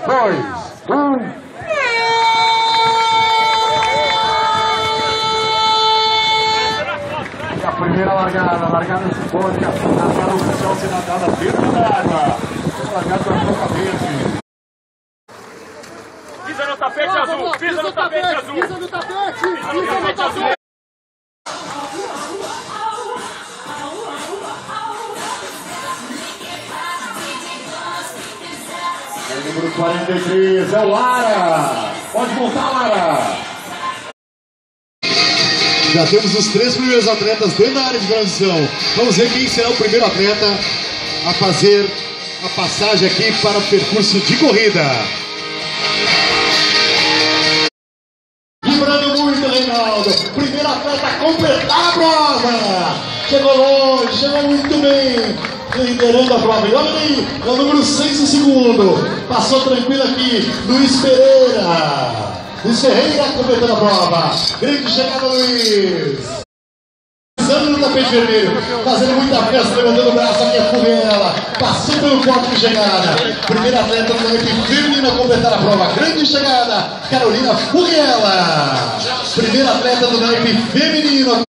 2, 1. E a primeira largada simbólica, a sala oficial cidadana terminada. Largada da Copa Verde. Pisa no tapete azul, pisa no tapete azul. Pisa no tapete, pisa no tapete. Número 43 é o Lara. Pode voltar, Lara. Já temos os 3 primeiros atletas dentro da área de transição. Vamos ver quem será o primeiro atleta a fazer a passagem aqui para o percurso de corrida. Vibrando muito, Reinaldo. Primeiro atleta a completar a prova. Chegou longe, chegou muito bem. Liderando a prova. E olha aí, é o número 6 em segundo. Passou tranquilo aqui, Luiz Pereira. Luiz Ferreira completando a prova. Grande chegada, Luiz. Pisando no tapete vermelho, fazendo muita festa, levantando o braço aqui a Furriela. Passou pelo corte de chegada. Primeira atleta do naipe feminino a completar a prova. Grande chegada, Carolina Furriela. Primeira atleta do naipe feminino a